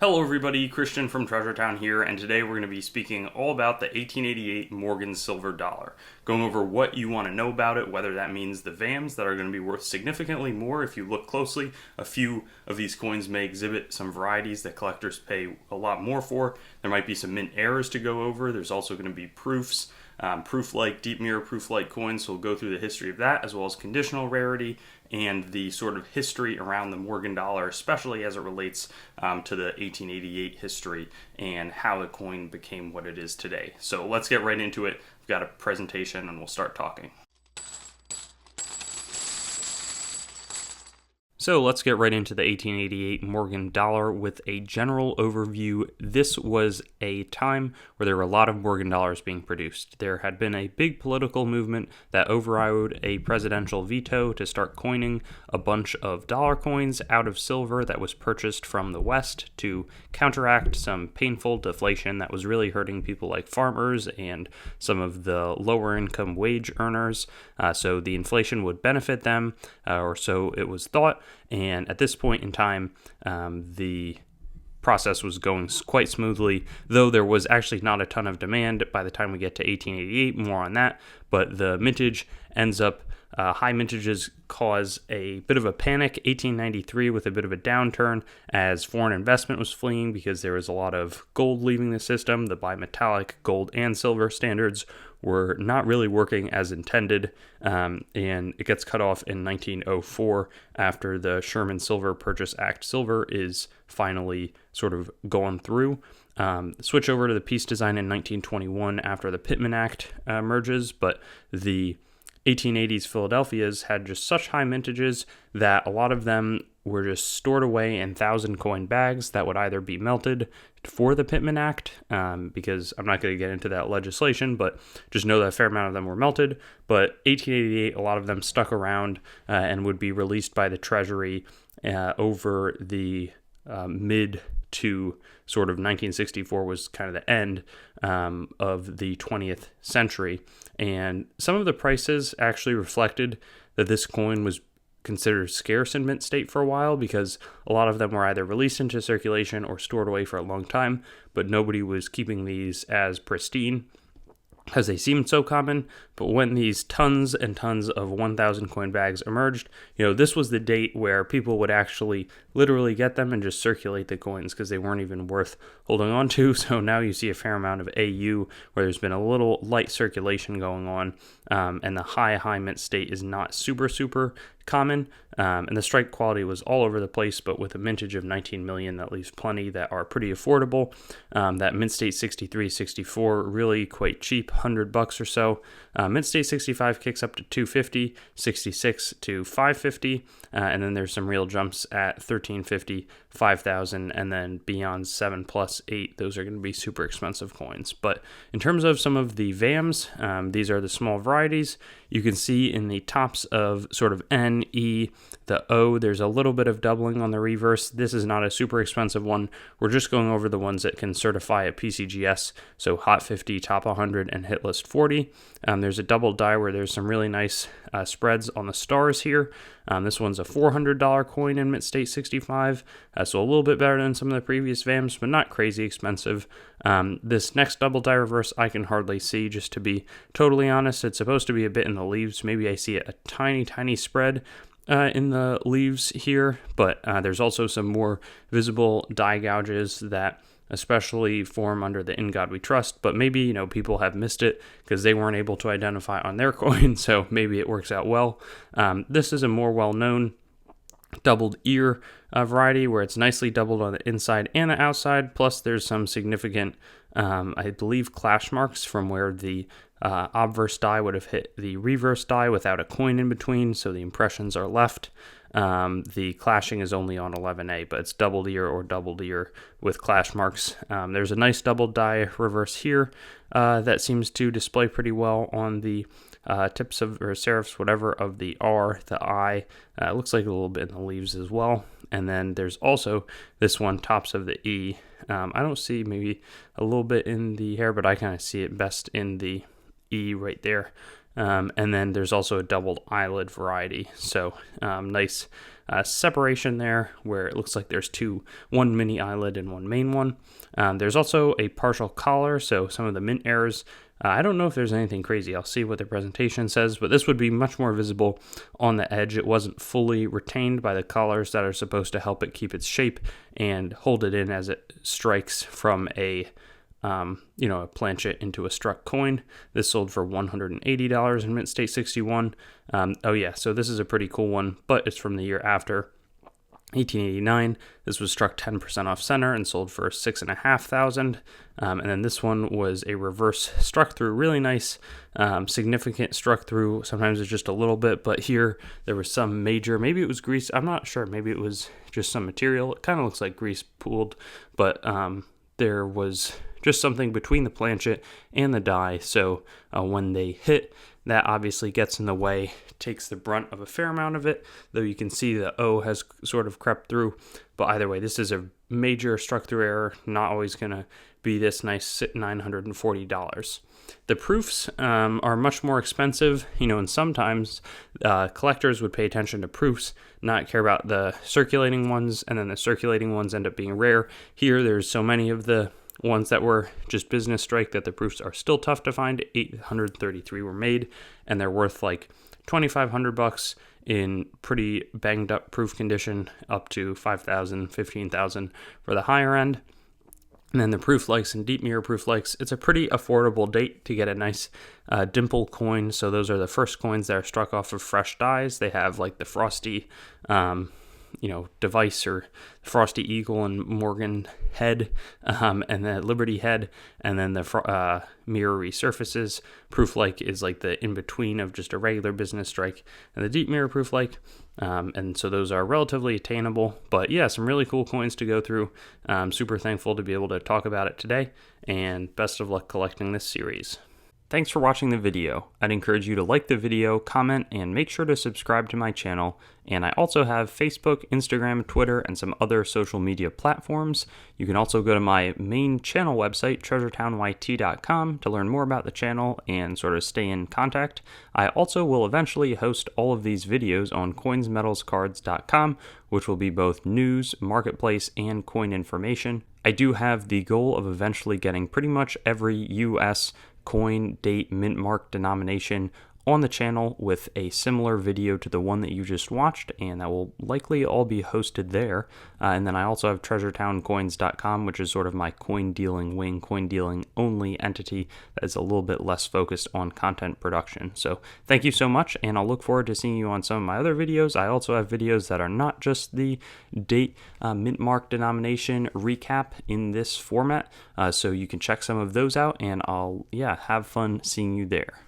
Hello everybody, Christian from Treasure Town here, and today we're going to be speaking all about the 1888 Morgan silver dollar, going over what you want to know about it, whether that means the VAMs that are going to be worth significantly more if you look closely. A few of these coins may exhibit some varieties that collectors pay a lot more for. There might be some mint errors to go over. There's also going to be proofs, proof-like, deep mirror proof-like coins, so we'll go through the history of that, as well as conditional rarity, and the sort of history around the Morgan dollar, especially as it relates to the 1888 history and how the coin became what it is today. So let's get right into it. We've got a presentation and we'll start talking. So let's get right into the 1888 Morgan dollar with a general overview. This was a time where there were a lot of Morgan dollars being produced. There had been a big political movement that overrode a presidential veto to start coining a bunch of dollar coins out of silver that was purchased from the West to counteract some painful deflation that was really hurting people like farmers and some of the lower income wage earners. So the inflation would benefit them, or so it was thought. And at this point in time, the process was going quite smoothly, though there was actually not a ton of demand by the time we get to 1888. More on that, but the mintage ends up high mintages cause a bit of a panic. 1893 with a bit of a downturn as foreign investment was fleeing because there was a lot of gold leaving the system. The bimetallic gold and silver standards were not really working as intended, and it gets cut off in 1904 after the Sherman Silver Purchase Act. Silver is finally sort of gone through. Switch over to the piece design in 1921 after the Pittman Act merges, but the 1880s Philadelphia's had just such high mintages that a lot of them were just stored away in 1,000-coin bags that would either be melted for the Pittman Act, because I'm not going to get into that legislation, but just know that a fair amount of them were melted. But 1888, a lot of them stuck around and would be released by the Treasury over the mid to sort of 1964 was kind of the end of the 20th century. And some of the prices actually reflected that this coin was considered scarce in mint state for a while because a lot of them were either released into circulation or stored away for a long time, but nobody was keeping these as pristine because they seemed so common. But when these tons and tons of 1,000 coin bags emerged, this was the date where people would actually literally get them and just circulate the coins because they weren't even worth holding on to. So now you see a fair amount of AU where there's been a little light circulation going on, and the high mint state is not super common, and the strike quality was all over the place, but with a mintage of 19 million, that leaves plenty that are pretty affordable. That mint state 63, 64, really quite cheap, $100 or so. Mint state 65 kicks up to $250, 66 to $550, and then there's some real jumps at $1,350, $5,000, and then beyond 7 plus 8, those are going to be super expensive coins. But in terms of some of the VAMs, these are the small varieties. You can see in the tops of sort of N, E, the O, there's a little bit of doubling on the reverse. This is not a super expensive one. We're just going over the ones that can certify a PCGS, so Hot 50, Top 100, and Hit List 40. There's a double die where there's some really nice spreads on the stars here. This one's a $400 coin in mint state 65, so a little bit better than some of the previous VAMs, but not crazy expensive. This next double die reverse I can hardly see, just to be totally honest. It's supposed to be a bit in the leaves. Maybe I see a tiny spread in the leaves here, but there's also some more visible die gouges that especially form under the In God We Trust, but maybe, people have missed it because they weren't able to identify on their coin, so maybe it works out well. This is a more well-known doubled ear variety where it's nicely doubled on the inside and the outside, plus there's some significant, I believe, clash marks from where the obverse die would have hit the reverse die without a coin in between, so the impressions are left. The clashing is only on 11A, but it's doubled ear or doubled ear with clash marks. There's a nice double die reverse here that seems to display pretty well on the tips of, or serifs, whatever, of the R, the I. It looks like a little bit in the leaves as well. And then there's also this one, tops of the E. I don't see, maybe a little bit in the hair, but I kind of see it best in the E right there. And then there's also a doubled eyelid variety. So nice separation there where it looks like there's one mini eyelid and one main one. There's also a partial collar, so some of the mint errors, I don't know if there's anything crazy. I'll see what the presentation says, but this would be much more visible on the edge. It wasn't fully retained by the collars that are supposed to help it keep its shape and hold it in as it strikes from a planchet into a struck coin. This sold for $180 in Mint State 61. So this is a pretty cool one, but it's from the year after. 1889. This was struck 10% off center and sold for $6,500. And then this one was a reverse struck through, really nice, significant struck through. Sometimes it's just a little bit, but here there was some major, maybe it was grease. I'm not sure. Maybe it was just some material. It kind of looks like grease pooled, but there was just something between the planchet and the die. So when they hit, that obviously gets in the way, takes the brunt of a fair amount of it, though you can see the O has sort of crept through. But either way, this is a major struck through error, not always going to be this nice $940. The proofs are much more expensive, and sometimes collectors would pay attention to proofs, not care about the circulating ones, and then the circulating ones end up being rare. Here, there's so many of the ones that were just business strike that the proofs are still tough to find. 833 were made, and they're worth like $2,500 in pretty banged up proof condition, up to $5,000, $15,000 for the higher end. And then the proof likes and deep mirror proof likes, it's a pretty affordable date to get a nice dimple coin. So those are the first coins that are struck off of fresh dies. They have like the frosty device or Frosty Eagle and Morgan head, and the Liberty head, and then the mirror resurfaces. Proof like is like the in between of just a regular business strike and the deep mirror proof like. And so those are relatively attainable, but yeah, some really cool coins to go through. I'm super thankful to be able to talk about it today, and best of luck collecting this series. Thanks for watching the video. I'd encourage you to like the video, comment, and make sure to subscribe to my channel. And I also have Facebook, Instagram, Twitter, and some other social media platforms. You can also go to my main channel website, treasuretownYT.com, to learn more about the channel and sort of stay in contact. I also will eventually host all of these videos on coinsmetalscards.com, which will be both news, marketplace, and coin information. I do have the goal of eventually getting pretty much every US coin, date, mint mark, denomination on the channel with a similar video to the one that you just watched, and that will likely all be hosted there. And then I also have treasuretowncoins.com, which is sort of my coin dealing wing, coin dealing only entity that is a little bit less focused on content production. So thank you so much, and I'll look forward to seeing you on some of my other videos. I also have videos that are not just the date, mint mark, denomination recap in this format, so you can check some of those out, and I'll have fun seeing you there.